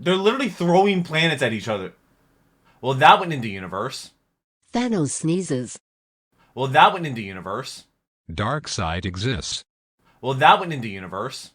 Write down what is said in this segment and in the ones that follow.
They're literally throwing planets at each other. Well, that went into universe. Thanos sneezes. Well, that went into universe. Darkseid exists. Well, that went into universe.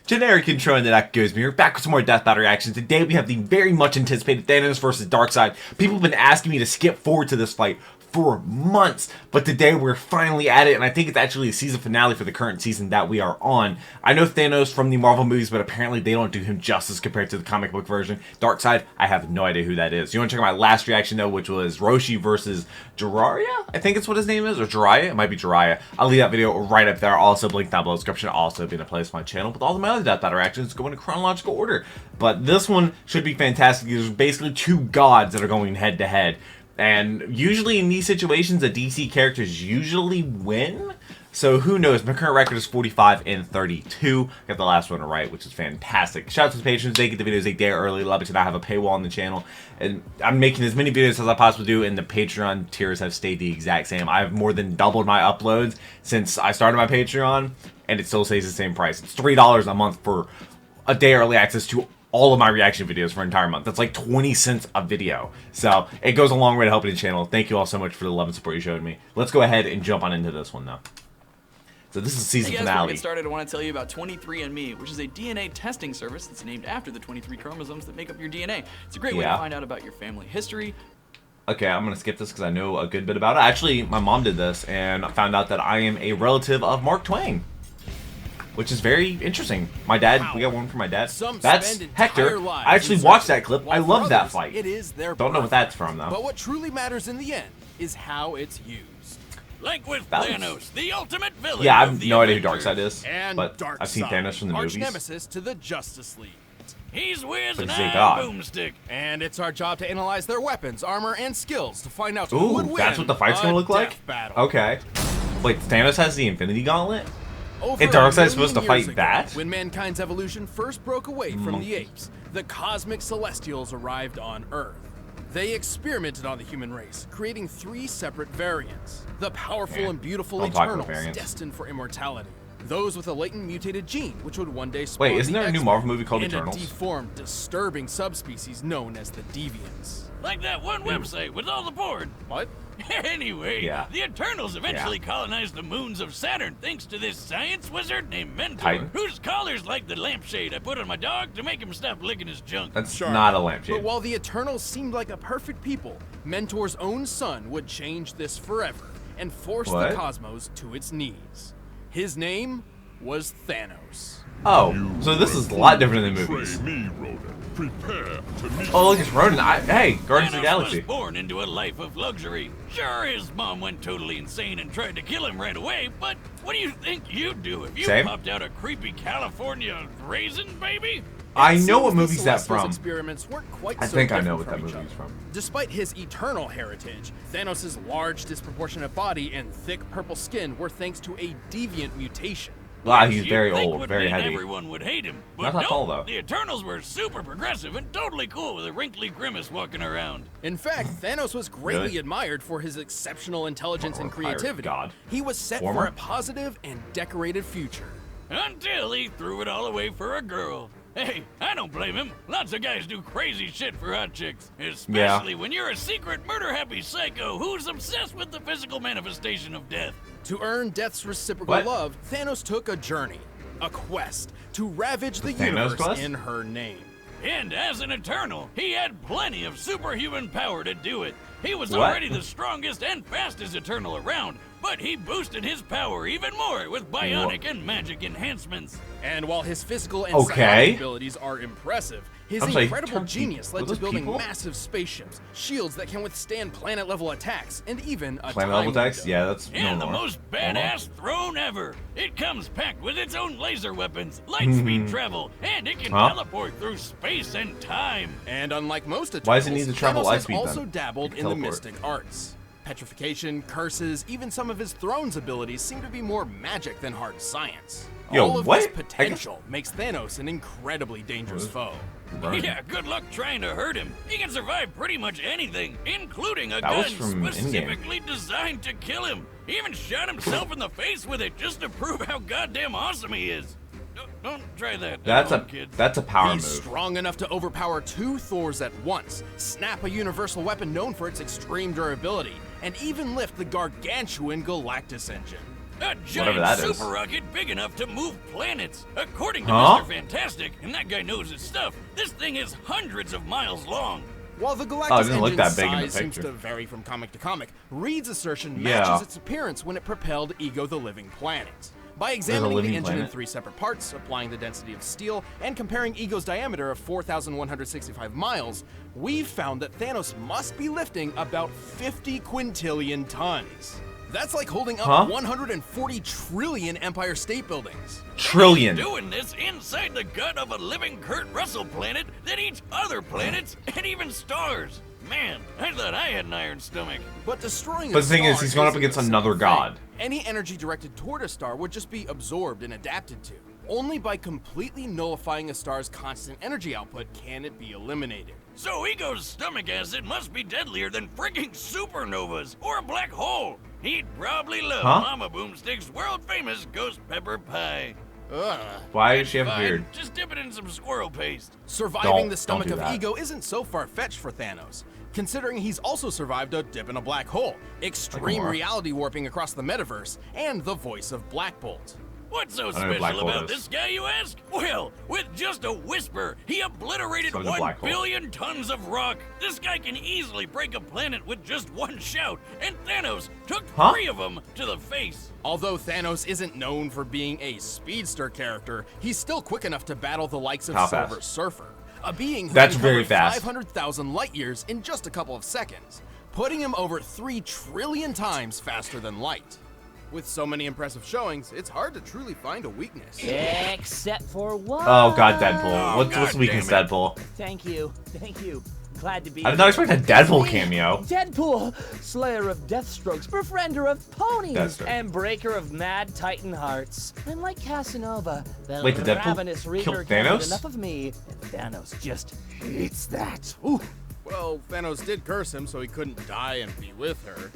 Generic intro and theduckgoesmoo here, back with some more Death Battle reactions. Today we have the very much anticipated Thanos versus Darkseid. People have been asking me to skip forward to this fight for months, but today we're finally at it, and I think it's actually a season finale for the current season that we are on. I know Thanos from the Marvel movies, but apparently they don't do him justice compared to the comic book version. Darkseid, I have no idea who that is. You want to check out my last reaction though, which was Roshi versus Jiraiya? I think it's what his name is, or Jiraiya? It might be Jiraiya. I'll leave that video right up there. Also, link down below in the description. Also be in a place on my channel with all of my other Death Battle reactions going in chronological order. But this one should be fantastic. There's basically two gods that are going head to head. And usually in these situations, the DC characters usually win. So who knows? My current record is 45-32. Got the last one right, which is fantastic. Shout out to the patrons. They get the videos a day early. Love it to not have a paywall on the channel. And I'm making as many videos as I possibly do, and the Patreon tiers have stayed the exact same. I've more than doubled my uploads since I started my Patreon, and it still stays the same price. It's $3 a month for a day early access to all of my reaction videos for an entire month. That's like 20 cents a video. So it goes a long way to helping the channel. Thank you all so much for the love and support you showed me. Let's go ahead and jump on into this one though. So this is season Hey guys, finale. before we get started, I want to tell you about 23andMe, which is a DNA testing service that's named after the 23 chromosomes that make up your DNA. It's a great way to find out about your family history. Okay, I'm going to skip this because I know a good bit about it. Actually, my mom did this and I found out that I am a relative of Mark Twain, which is very interesting. My dad, we got one from my dad. That's Hector. I actually watched that clip. I love that fight. It is their Don't know what that's from though. But what truly matters in the end is how it's used. Like with Thanos, the ultimate villain. Yeah, I have no idea who Darkseid is, And but Darkseid, I've seen Thanos from the arch movies. nemesis to the Justice League. He's Wiz But and he's a I'm god. Boomstick. And it's our job to analyze their weapons, armor, and skills to find out who would Ooh, win that's what the fight's gonna a look like? death battle. Okay. Wait, Thanos has the Infinity Gauntlet? Over And a Darkseid's million supposed to years fight ago, that? When mankind's evolution first broke away from the Monkeys. apes, the cosmic celestials arrived on Earth. They experimented on the human race, creating 3 separate variants. The powerful and beautiful Don't talk about Eternals, variants. destined for immortality. Those with a latent mutated gene, which would one day spawn Wait, isn't the there a new X-Men, Marvel movie called and Eternals? a deformed, disturbing subspecies known as the Deviants. Like that one website with all the porn. What? Anyway, Yeah. the Eternals eventually colonized the moons of Saturn thanks to this science wizard named Mentor, Titan? whose collar's like the lampshade I put on my dog to make him stop licking his junk. That's Sure. not a But lampshade. while the Eternals seemed like a perfect people, Mentor's own son would change this forever and force What? the cosmos to its knees. His name was Thanos. Oh, so this is a lot different than the movies. Oh, look, it's Ronan. Hey, Guardians of the Thanos Galaxy. was born into a life of luxury. Sure, his mom went totally insane and tried to kill him right away, but what do you think you'd do if you Same. popped out a creepy California raisin baby? I It know seems what the movie's that Celestials' from. Experiments weren't quite I so think I know different what that from each movie's other. from. Despite his eternal heritage, Thanos' large disproportionate body and thick purple skin were thanks to a deviant mutation. Wow, Which he's you'd very think old, would very mean heavy. Everyone would hate him, but Not that no, tall, though. the Eternals were super progressive and totally cool with a wrinkly grimace walking around. In fact, Thanos was greatly Really? admired for his exceptional intelligence and Former pirate creativity. god. He was set Former? for a positive and decorated future. Until he threw it all away for a girl. Hey, I don't blame him. Lots of guys do crazy shit for hot chicks. Especially when you're a secret murder-happy psycho who's obsessed with the physical manifestation of death. To earn Death's reciprocal What? love, Thanos took a journey, a quest, to ravage the Thanos universe quest? in her name. And as an Eternal, he had plenty of superhuman power to do it. He was What? already the strongest and fastest Eternal around, but he boosted his power even more with bionic and magic enhancements. And while his physical and Okay. psionic abilities are impressive, his I'm sorry, incredible Turkey- genius led were to those building people? massive spaceships, shields that can withstand planet-level attacks, and even a Planet time level attacks? window. Yeah, that's And the normal. most badass throne ever. It comes packed with its own laser weapons, light speed travel, and it can Huh? teleport through space and time. And unlike most Eternals, Why does it need to travel Thanos light has speed, also then? dabbled It in the can mystic arts. Petrification, curses, even some of his throne's abilities seem to be more magic than hard science. Yo, All of what? this potential makes Thanos an incredibly dangerous foe. Right. Yeah, good luck trying to hurt him. He can survive pretty much anything, including a That was gun from Endgame. specifically designed to kill him. He even shot himself in the face with it just to prove how goddamn awesome he is. Don't try that. That's Kid. a power He's move. strong enough to overpower 2 Thors at once, snap a universal weapon known for its extreme durability, and even lift the gargantuan Galactus engine. A Whatever that giant is. super rocket big enough to move planets. According to Huh? Mr. Fantastic, and that guy knows his stuff, this thing is hundreds of miles long. While the Oh, it Galactus doesn't look engine's that big in the size seems picture. to vary from comic to comic, Reed's assertion Yeah. matches its appearance when it propelled Ego the Living Planet. By examining the living engine in planet? 3 separate parts, applying the density of steel, and comparing Ego's diameter of 4,165 miles, we've found that Thanos must be lifting about 50 quintillion tons. That's like holding up Huh? 140 trillion Empire State Buildings. Trillion. Doing this inside the gut of a living Kurt Russell planet that eats other planets and even stars. Man, I thought I had an iron stomach. But destroying But a the thing is, star he's going up isn't against a simple another thing. god. Any energy directed toward a star would just be absorbed and adapted to. Only by completely nullifying a star's constant energy output can it be eliminated. So Ego's stomach acid must be deadlier than frigging supernovas or a black hole. He'd probably love Huh? Mama Boomstick's world-famous ghost pepper pie. Ugh. Why does she have a Fine, beard? just dip it in some squirrel paste. Surviving the Don't stomach do of that. Ego isn't so far-fetched for Thanos, considering he's also survived a dip in a black hole, extreme more. reality warping across the metaverse, and the voice of Black Bolt. What's so I know Black special Hole about is. this guy, you ask? Well, with just a whisper, he obliterated So is a 1 black hole. billion tons of rock. This guy can easily break a planet with just one shout, and Thanos took Huh? 3 of them to the face. Although Thanos isn't known for being a speedster character, he's still quick enough to battle the likes of How fast? Silver Surfer, a being who That's can very cover fast. 500,000 light years in just a couple of seconds, putting him over 3 trillion times faster than light. With so many impressive showings, it's hard to truly find a weakness. Except for one. Oh god, Deadpool. Oh, What's God weakness, damn it. Deadpool? Thank you. Glad to be I did not expect a Deadpool cameo. Deadpool, slayer of Deathstrokes, befriender of ponies, Deathstroke. and breaker of mad Titan hearts. And like Casanova, the Wait, did Deadpool ravenous kill reaper can't Thanos? get enough of me, and Thanos just hates that. Ooh, Well, Thanos did curse him so he couldn't die and be with her.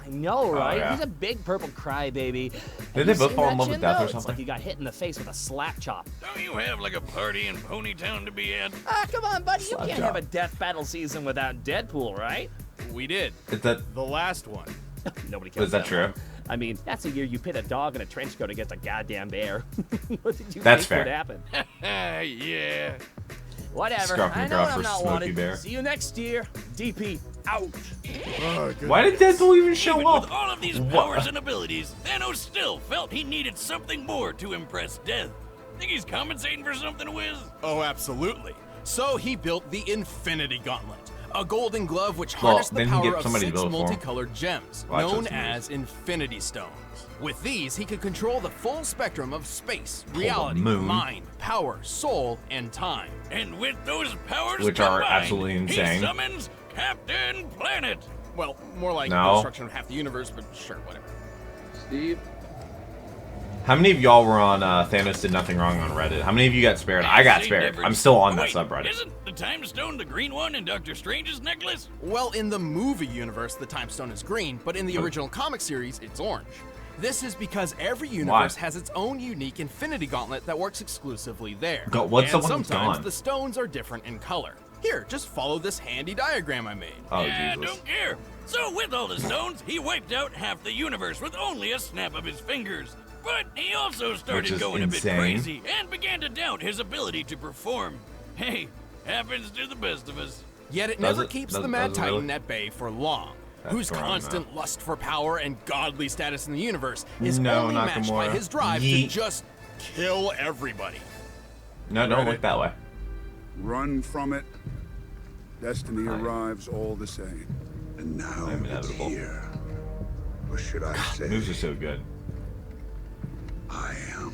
I know, right? yeah. He's a big purple crybaby. Did they both fall in love with death or It's something? like he got hit in the face with a slap chop. Don't you have like a party in Ponytown to be at? Ah, come on, buddy. You Slap can't chop. have a death battle season without Deadpool, right? We did. Is that The last one. Nobody cares. is that true? I mean, that's the year you pit a dog in a trench coat against a goddamn bear. What did you That's think would fair. happen? Yeah. Whatever. Scruff I and know gruff I'm for not Smokey wanted. Bear. See you next year. DP out. Why did Deadpool even show Even up? with all of these What? powers and abilities, Thanos still felt he needed something more to impress Death. Think he's compensating for something, Wiz? Oh, absolutely. So he built the Infinity Gauntlet, a golden glove which Well, harnessed the then power get of somebody to 6 build it for him. multicolored gems, Well, that's known what's amazing. as Infinity Stones. With these, he could control the full spectrum of space, the reality, moon. mind, power, soul, and time. And with those powers Which are combined, absolutely insane. he summons Captain Planet. Well, more like No. the destruction of half the universe, but sure, whatever. Steve? How many of y'all were on Thanos did nothing wrong on Reddit? How many of you got spared? I got Same spared. difference. I'm still on that Wait, subreddit. Isn't the Time Stone the green one in Doctor Strange's necklace? Well, in the movie universe, the Time Stone is green, but in the Oh. original comic series, it's orange. This is because every universe Why? has its own unique Infinity Gauntlet that works exclusively there. What's the and one that's sometimes gone? the stones are different in color. Here, just follow this handy diagram I made. Oh Yeah, Jesus. don't care. So with all the stones, he wiped out half the universe with only a snap of his fingers. But he also Which started is going a bit insane. crazy and began to doubt his ability to perform. Hey, happens to the best of us. Yet it Does never it? keeps Does- the Mad does it Titan really? at bay for long. That's Whose wrong, constant lust for power and godly status in the universe is No, only matched by Nakamura. his drive to Yeet. just kill everybody. No, don't look that way. Run from it. Destiny arrives all the same. And now I'm it's inevitable. here. Or should I say, Moves are so good. I am.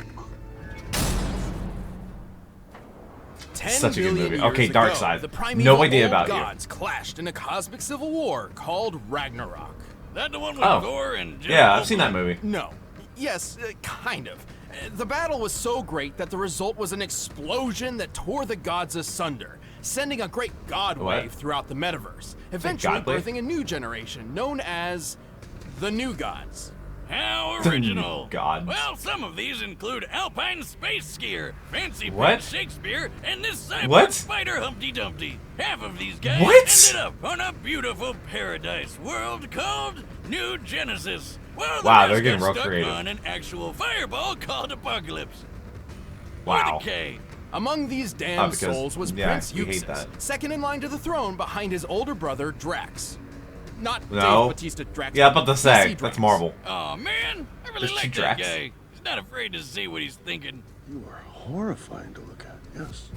10 Such a good billion movie. years Okay, ago, Darkseid. The primeval No idea old about you. gods clashed in a cosmic civil war called Ragnarok. That the one with Oh. Thor and Jim Yeah, I've seen that Wolfman? movie. No. Yes, kind of. The battle was so great that the result was an explosion that tore the gods asunder, sending a great god What? wave throughout the metaverse, eventually god wave? birthing a new generation known as the New Gods. How original. God. Well, some of these include Alpine Space Skier, Fancy What? Prince Shakespeare, and this cyborg What? spider Humpty Dumpty. Half of these guys What? ended up on a beautiful paradise world called New Genesis. Well, the Wow, rest they're getting got real stuck creative. on an actual fireball called Apocalypse. Wow. With a K. Among these damned because- souls was yeah, Prince we hate Euxis, that. second in line to the throne behind his older brother Drax. Not No. Dave Bautista Drax. Yeah, about to say, DC that's Drax. Marvel. Oh man, I really There's two like that Drax. guy. He's not afraid to say what he's thinking. You are horrifying to look at, yes.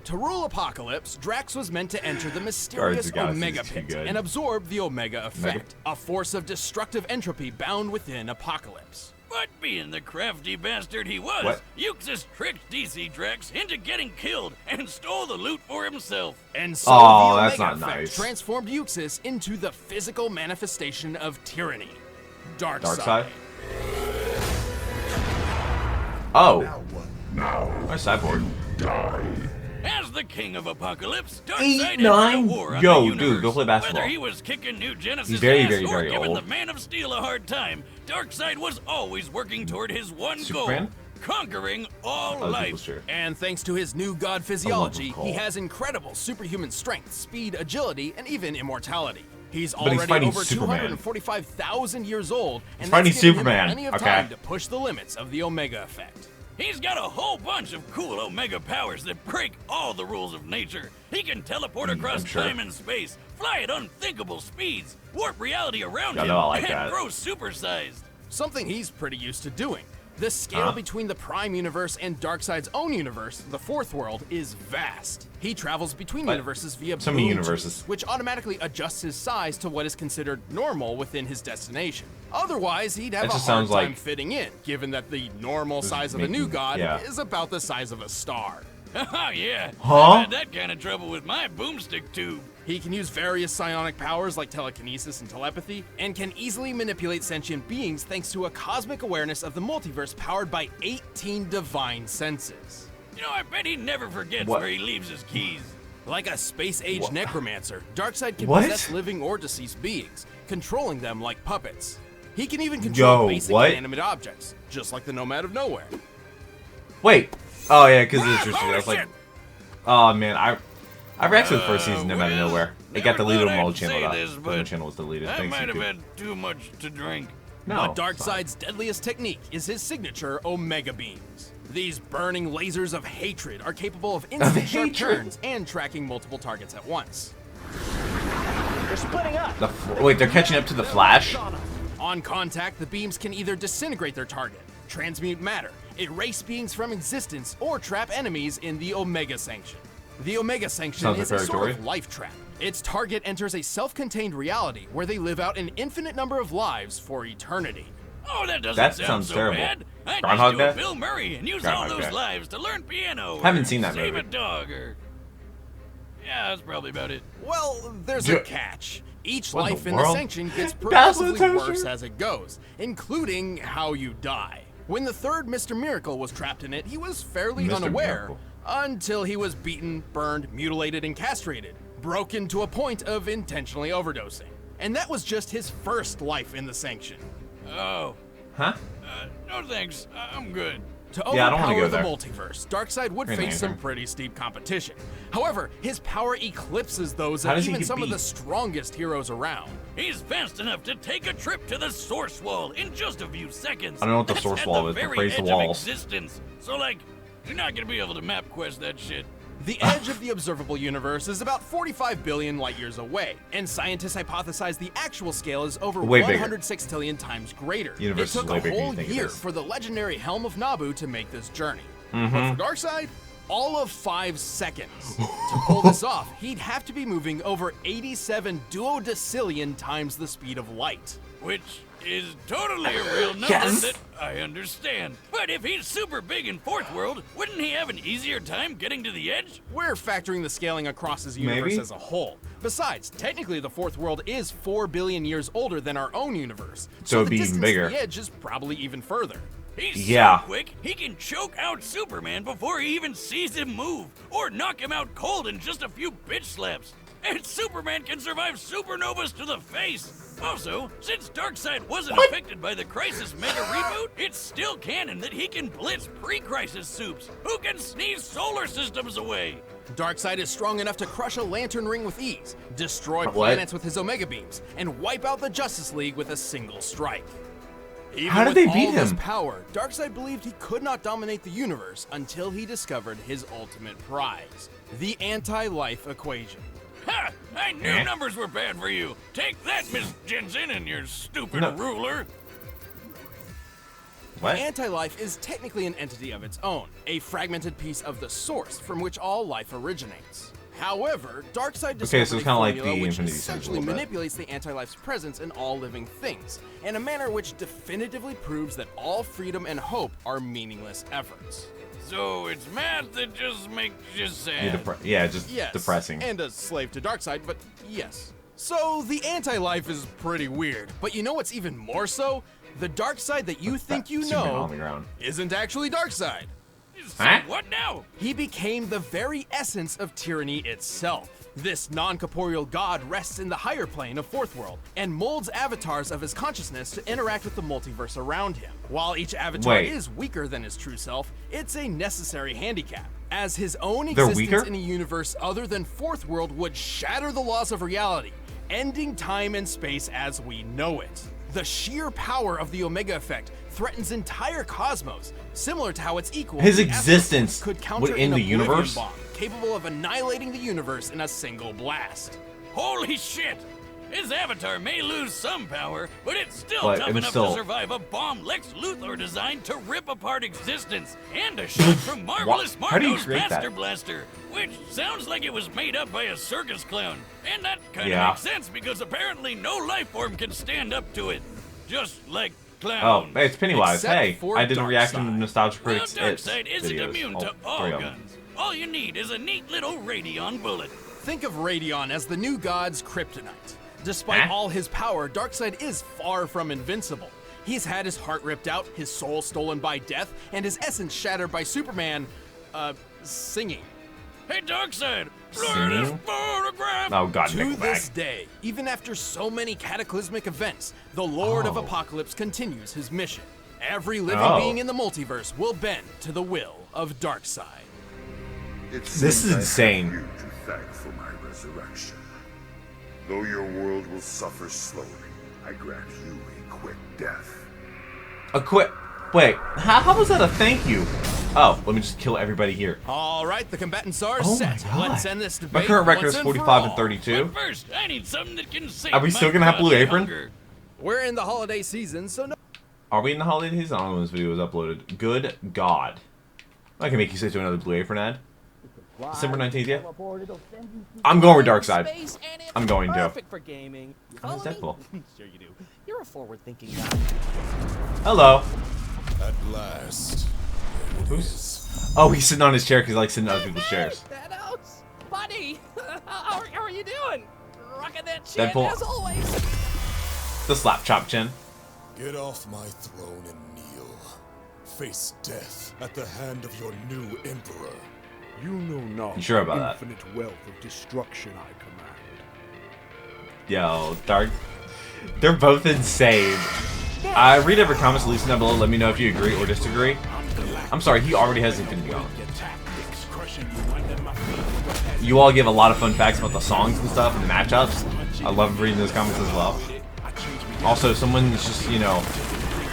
To rule Apocalypse, Drax was meant to enter the mysterious Guardians of the Galaxy Omega is too Pit good. and absorb the Omega Effect, a force of destructive entropy bound within Apocalypse. But being the crafty bastard he was, What? Euxis tricked DC Drax into getting killed and stole the loot for himself. And so Oh, the that's Omega not Effect nice. transformed Euxis into the physical manifestation of tyranny, Darkseid. Darkseid? Oh. Our cyborg. As the king of Apocalypse, 8, Darkseid ended 9? a war on Yo, the dude, universe. go play basketball. Whether he was kicking New Genesis He's very, ass very, or very giving old. the Man of Steel a hard time, Darkseid was always working toward his one Superman? goal: conquering all Oh, life. people's true. And thanks to his new god physiology, Cole. he has incredible superhuman strength, speed, agility, and even immortality. He's But he's already fighting over Superman. 245,000 years old, and He's that's fighting giving him Superman. plenty of Okay. time to push the limits of the Omega Effect. He's got a whole bunch of cool Omega powers that break all the rules of nature. He can teleport across I'm sure. time and space, fly at unthinkable speeds, warp reality around I him, know, I like and that. grow supersized. Something he's pretty used to doing. The scale between the Prime Universe and Darkseid's own universe, the Fourth World, is vast. He travels between But universes via so many boom universes. tubes, which automatically adjusts his size to what is considered normal within his destination. Otherwise, he'd have That a just hard sounds time like- fitting in, given that the normal Just size of a new making- god yeah. is about the size of a star. Oh yeah, Huh? I've had that kind of trouble with my boomstick tube. He can use various psionic powers like telekinesis and telepathy, and can easily manipulate sentient beings thanks to a cosmic awareness of the multiverse powered by 18 divine senses. You know, I bet he never forgets What? where he leaves his keys. Like a space-age necromancer, Darkseid can What? possess living or deceased beings, controlling them like puppets. He can even control Yo, basic what? inanimate objects, just like the Nomad of Nowhere. Wait. Oh, yeah, because it's interesting. I Holy was like, shit. oh, man, I reacted to the first season, no matter well, nowhere. It never got deleted thought on my old I'd channel. say That this, when the but channel was deleted. I Thanks, might have YouTube. had too much to drink. No, But it's fine. Darkseid's deadliest technique is his signature Omega Beams. These burning lasers of hatred are capable of instant sharp hatred. turns and tracking multiple targets at once. They're splitting up. Wait, they're catching up to the Flash? On contact, the beams can either disintegrate their target, transmute matter, erase beings from existence, or trap enemies in the Omega Sanction. The Omega Sanction Sounds is like a sort Purgatory. of life trap. Its target enters a self-contained reality where they live out an infinite number of lives for eternity. Oh, that doesn't That sound sounds so terrible. bad. I'd Groundhog just do a Day? Bill Murray and use Groundhog all those Day. lives to learn piano. Haven't or seen that save movie. a dog, or yeah, that's probably about it. Well, there's Yeah. a catch. Each What in life the in the world? Sanction gets Basil progressively Toaster? worse as it goes, including how you die. When the third Mr. Miracle was trapped in it, he was fairly Mr. unaware Miracle. until he was beaten, burned, mutilated, and castrated, broken to a point of intentionally overdosing. And that was just his first life in the Sanction. Oh, Huh? no thanks. I'm good. To Yeah, I don't wanna overpower go the there. multiverse, Darkseid would Green face some Lantern. pretty steep competition. However, his power eclipses those How of does he even get some of beat? the strongest heroes around. He's fast enough to take a trip to the Source Wall in just a few seconds. I don't know what the That's Source at Wall the is, but very praise the edge of walls. existence. So like, you're not gonna be able to map quest that shit. The edge of the observable universe is about 45 billion light years away, and scientists hypothesize the actual scale is over Way bigger. 106 tillion times greater. Universe it is took way a bigger than whole you think it year is. for the legendary Helm of Nabu to make this journey. Mm-hmm. But for Darkseid, all of 5 seconds. To pull this off, he'd have to be moving over 87 duodecillion times the speed of light. Which is totally a real number Yes. that I understand. But if he's super big in Fourth World, wouldn't he have an easier time getting to the edge? We're factoring the scaling across his universe Maybe. as a whole. Besides, technically the Fourth World is 4 billion years older than our own universe. So it'd the be even distance bigger. to the edge is probably even further. He's Yeah. so quick, he can choke out Superman before he even sees him move, or knock him out cold in just a few bitch slaps. And Superman can survive supernovas to the face. Also, since Darkseid wasn't affected by the Crisis Mega Reboot, it's still canon that he can blitz pre-Crisis soups who can sneeze solar systems away. Darkseid is strong enough to crush a lantern ring with ease, destroy planets with his Omega beams, and wipe out the Justice League with a single strike. Even How did they beat all this him? power, Darkseid believed he could not dominate the universe until he discovered his ultimate prize, the anti-life equation. Ha! I knew numbers were bad for you. Take that, Miss Jensen, and your stupid ruler. What? Anti-life is technically an entity of its own, a fragmented piece of the source from which all life originates. However, Darkseid discovered so it's a kinda like formula the which Infinity Stones a essentially little bit. manipulates the anti-life's presence in all living things, in a manner which definitively proves that all freedom and hope are meaningless efforts. So it's math that just makes you sad. Just Yes, depressing. and a slave to Darkseid, but yes. So the anti-life is pretty weird, but you know what's even more so? The Darkseid that you think you Superman know on the ground. isn't actually Darkseid. So Huh? what now? He became the very essence of tyranny itself. This non-corporeal god rests in the higher plane of Fourth World and molds avatars of his consciousness to interact with the multiverse around him. While each avatar Wait. is weaker than his true self, it's a necessary handicap, as his own They're existence weaker? in a universe other than Fourth World would shatter the laws of reality, ending time and space as we know it. The sheer power of the Omega effect threatens entire cosmos, similar to how its equal His the existence could counter within an the oblivion universe? bomb, capable of annihilating the universe in a single blast. Holy shit! His avatar may lose some power, but it's still But tough it's enough still- to survive a bomb Lex Luthor designed to rip apart existence, and a shot from Marvelous How do you Marco's create that? Master Blaster, which sounds like it was made up by a circus clown. And that kind of Yeah. makes sense because apparently no life form can stand up to it. Just like Oh, clowns. hey, it's Pennywise. Except Hey, for I did a reaction to Darkseid. Nostalgia Well, Critics Darkseid isn't videos. immune All to all three of them. guns. All you need is a neat little Radion bullet. Think of Radion as the new god's kryptonite. Despite Huh? all his power, Darkseid is far from invincible. He's had his heart ripped out, his soul stolen by death, and his essence shattered by Superman, singing. Hey, Darkseid, look at Singing? this photograph. Oh god, To this Nickelback. day, even after so many cataclysmic events, the Lord of Oh. Apocalypse continues his mission. Every living Oh. being in the multiverse will bend to the will of Darkseid. This is insane. You to thank for my resurrection. Though your world will suffer slowly, I grant you a quick death. A quick. Wait, how was that a thank you? Oh, let me just kill everybody here. All right, the combatants are Oh set. my god. Let's end this My debate. current record once is and for 45 and all. 32. But first, I need something that can save Are we my still gonna have Blue godly Apron? hunger. We're in the holiday season, so no. Are we in the holiday season? I don't know when this video was uploaded. Good God. I can make you switch to another Blue Apron ad. December 19th, yeah? I'm going with Darkseid. I'm going to. Perfect for gaming. How is that cool? Sure you do. You're a forward-thinking guy. Hello. At last. Who's? Oh, he's sitting on his chair because he likes sitting on other people's chairs. Thanos, buddy, how are you doing? Rocking that chin Deadpool. as always. The slap chop chin. Get off my throne and kneel. Face death at the hand of your new emperor. You know not You sure about the that? infinite wealth of destruction I command. Yo, Dark. They're both insane. Read every comment solution down below. Let me know if you agree or disagree. I'm sorry, he already has Infinity Gauntlet. You all give a lot of fun facts about the songs and stuff and the matchups. I love reading those comments as well. Also, someone's just, you know,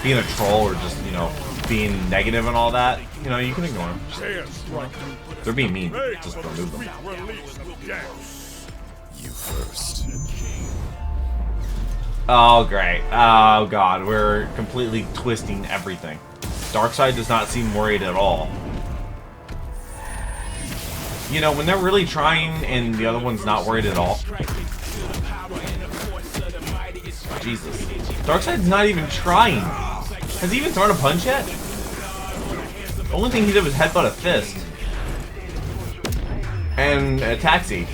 being a troll or just, you know, being negative and all that, you know, you can ignore them. They're being mean. Just remove them. You first. Oh, great. Oh, God. We're completely twisting everything. Darkseid does not seem worried at all. You know, when they're really trying and the other one's not worried at all. Jesus. Darkseid's not even trying. Has he even thrown a punch yet? The only thing he did was headbutt a fist. And a taxi.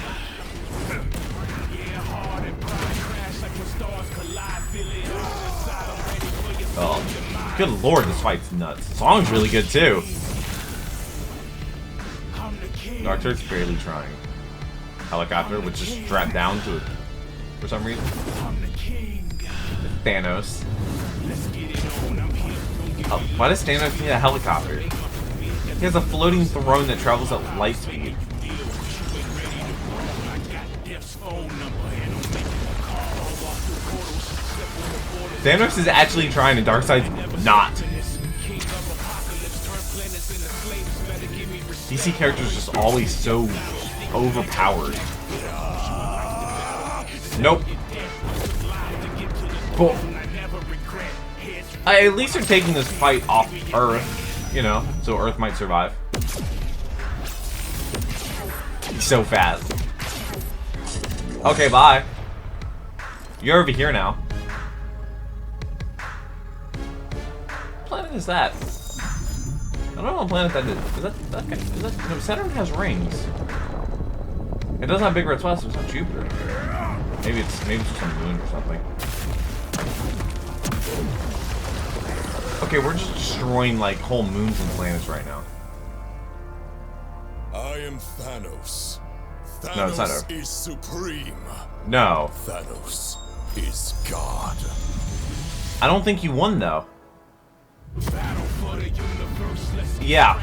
Oh, good lord, this fight's nuts. The song's really good too. Darkseid's barely trying. Helicopter, which is strapped down to it for some reason. Thanos. Oh, why does Thanos need a helicopter? He has a floating throne that travels at light speed. Thanos is actually trying and Darkseid's not. DC characters just always so overpowered. Nope. Cool. At least they're taking this fight off Earth, you know, so Earth might survive. He's so fast. Okay, bye. You're over here now. What planet is that? I don't know what planet that is. Is that no, Saturn has rings. It doesn't have big red spots, so it's not Jupiter. Maybe it's just a moon or something. Okay, we're just destroying like whole moons and planets right now. I am Thanos. Thanos No, it's not Earth. is supreme. No. Thanos is God. I don't think you won though. Yeah.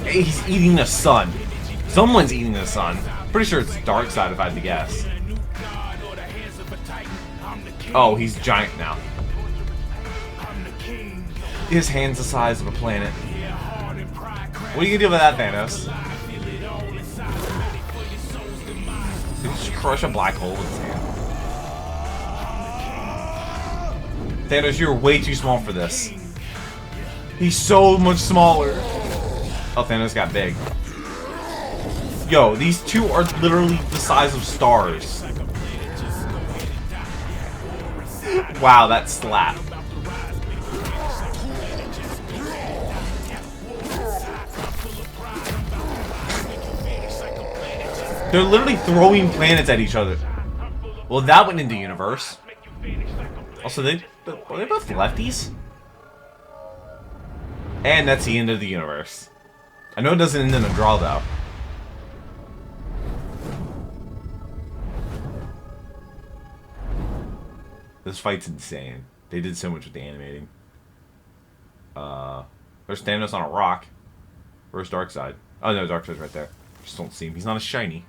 Hey, he's eating the sun. Someone's eating the sun. Pretty sure it's Darkseid if I had to guess. Oh, he's giant now. His hand's the size of a planet. What are you gonna do with that, Thanos? Did he just crush a black hole with his hand? Thanos, you're way too small for this. He's so much smaller. Oh, Thanos got big. Yo, these two are literally the size of stars. Wow, that slap. They're literally throwing planets at each other. Well, that went into universe. Also, are they both lefties? And that's the end of the universe. I know it doesn't end in a draw, though. This fight's insane. They did so much with the animating. There's Thanos on a rock. Where's Darkseid? Oh no, Darkseid's right there. Just don't see him. He's not as shiny.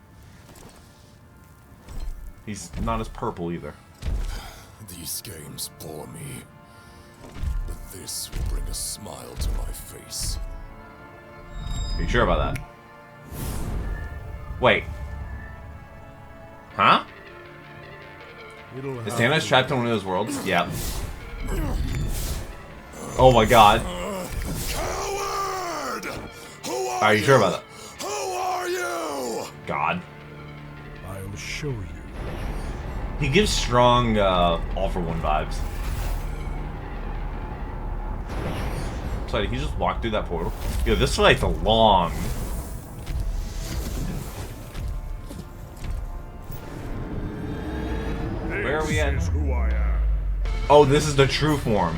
He's not as purple either. These games bore me, but this will bring a smile to my face. Are you sure about that? Wait. Huh? Is Thanos trapped in one of those worlds? Yep. Oh my god. Coward! Are you sure about that? Who are you? God. I'll show you. He gives strong All for One vibes. So he just walked through that portal. Yo, this fight's long. Where are we at? Who I am. Oh, this is the true form.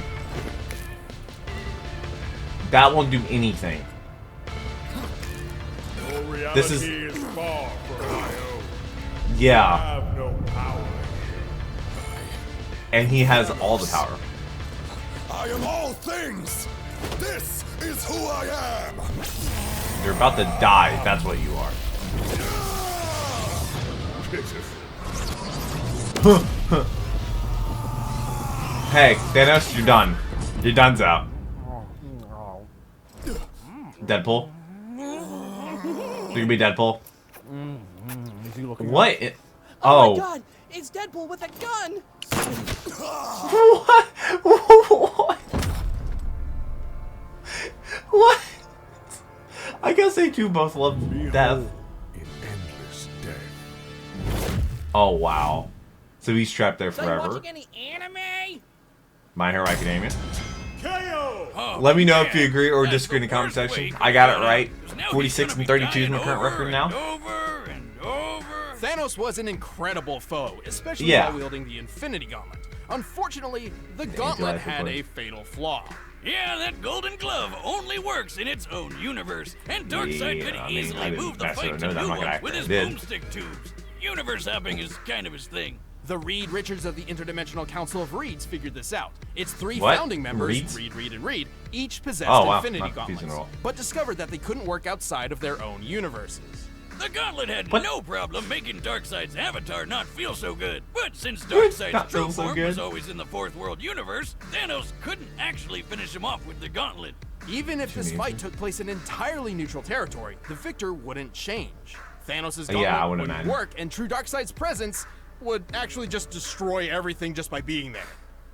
That won't do anything. This is far from my own. yeah. I have no power. And he has all the power. I am all things. This is who I am. You're about to die. That's what you are. Hey, Thanos, you're done. You're done's out. Deadpool? You can be Deadpool? What? Oh my god, it's Deadpool with a gun! What? What? What? I guess they two both love death. In endless death. Oh wow. So he's trapped there So you forever. watching any anime? My Hero Academia. Oh, Let me know man. if you agree or That's disagree in the the comment worst section. way I got it to right. go. Now he's 46 gonna and be 32 is my dying current record over now. and over and over. Thanos was an incredible foe, especially Yeah. while wielding the Infinity Gauntlet. Unfortunately, the gauntlet had a fatal flaw. Yeah, that golden glove only works in its own universe, and Darkseid Yeah, could I mean, I easily didn't move the necessarily fight to know that. I'm new not gonna ones act with like his I did. boomstick tubes. Universe hopping is kind of his thing. The Reed Richards of the Interdimensional Council of Reeds figured this out. Its three What? founding members, Reeds? Reed, Reed, and Reed, each possessed Infinity Not confusing at Gauntlets, all. but discovered that they couldn't work outside of their own universes. The Gauntlet had What? no problem making Darkseid's avatar not feel so good. But since Not Darkseid's true feel so form good. was always in the Fourth World universe, Thanos couldn't actually finish him off with the Gauntlet. Even if this fight took place in entirely neutral territory, the victor wouldn't change. Thanos' Gauntlet Yeah, I would wouldn't imagine. work, and true Darkseid's presence would actually just destroy everything just by being there.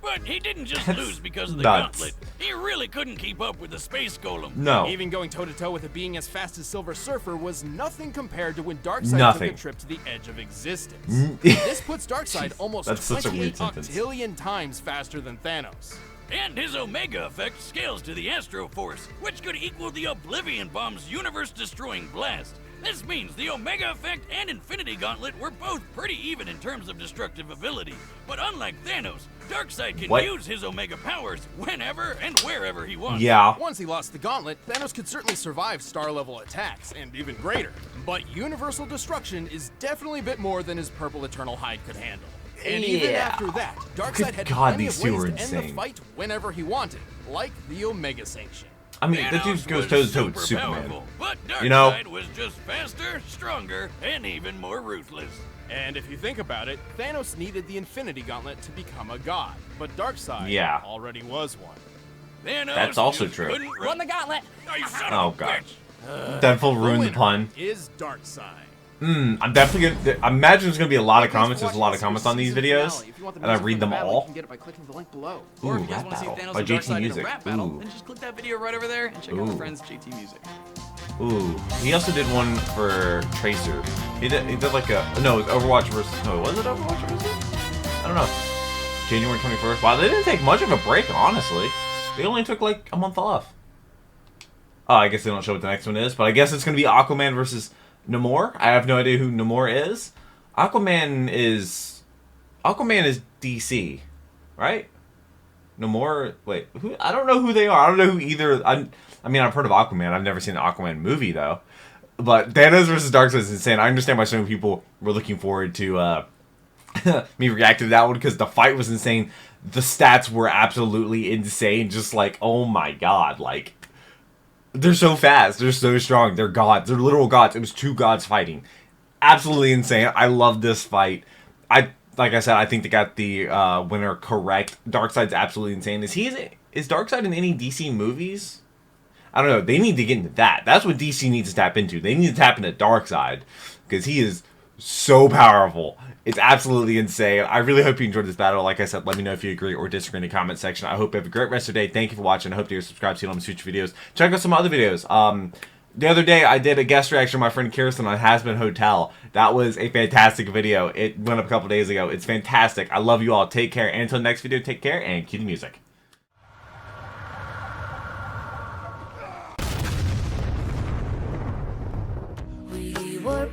But he didn't just That's lose because of the nuts. Gauntlet. He really couldn't keep up with the Space Golem. No. Even going toe-to-toe with a being as fast as Silver Surfer was nothing compared to when Darkseid Nothing. took a trip to the edge of existence. This puts Darkseid almost That's such a 28 weird sentence. octillion times faster than Thanos. And his Omega effect scales to the Astro Force, which could equal the Oblivion Bomb's universe-destroying blast. This means the Omega effect and Infinity Gauntlet were both pretty even in terms of destructive ability. But unlike Thanos, Darkseid can What? use his Omega powers whenever and wherever he wants. Yeah. Once he lost the Gauntlet, Thanos could certainly survive star-level attacks, and even greater. But universal destruction is definitely a bit more than his purple Eternal Hide could handle. And even Yeah. after that, Darkseid Good had God, plenty these of two ways are to end the insane. fight whenever he wanted, like the Omega Sanction. I mean, that dude Thanos goes was toe to toe with super Superman. powerful, but You know? Darkseid was just faster, stronger, and even more ruthless. And if you think about it, Thanos needed the Infinity Gauntlet to become a god, but Darkseid Yeah. already was one. Thanos That's also just true. couldn't Run the gauntlet! Oh, you son Oh, of a God. bitch. Deadpool The ruined the winner pun. is Darkseid. I'm definitely gonna. I imagine there's gonna be a lot of comments. There's a lot of comments on these videos, and I read them all. You can get it by clicking the link below. Ooh, Or if you guys rap want to see battle Thanos by and JT Darkseid in a Music. rap battle, Ooh. then just click that video right over there and check out my Ooh. friends JT Music. Ooh, he also did one for Tracer. He did like a no, it was Overwatch versus. No, was it Overwatch versus? I don't know. January 21st. Wow, they didn't take much of a break, honestly. They only took like a month off. Oh, I guess they don't show what the next one is, but I guess it's gonna be Aquaman versus Namor. I have no idea who Namor is. Aquaman is DC, right? Namor, wait, who? I don't know who they are. I don't know who either. I mean, I've heard of Aquaman. I've never seen an Aquaman movie though. But Thanos versus Darkseid is insane. I understand why so many people were looking forward to me reacting to that one because the fight was insane. The stats were absolutely insane. Just like, oh my god, like they're so fast, they're so strong, they're gods, they're literal gods. It was two gods fighting. Absolutely insane. I love this fight. Like I said, I think they got the winner correct. Darkseid's absolutely insane. Is Darkseid in any DC movies? I don't know. They need to get into that. That's what DC needs to tap into. They need to tap into Darkseid because he is so powerful. It's absolutely insane. I really hope you enjoyed this battle. Like I said, let me know if you agree or disagree in the comment section. I hope you have a great rest of your day. Thank you for watching. I hope you're subscribed to see all my future videos. Check out some other videos. The other day, I did a guest reaction of my friend Kirsten on Hasbin Hotel. That was a fantastic video. It went up a couple days ago. It's fantastic. I love you all. Take care. And until next video, take care and cue the music. We were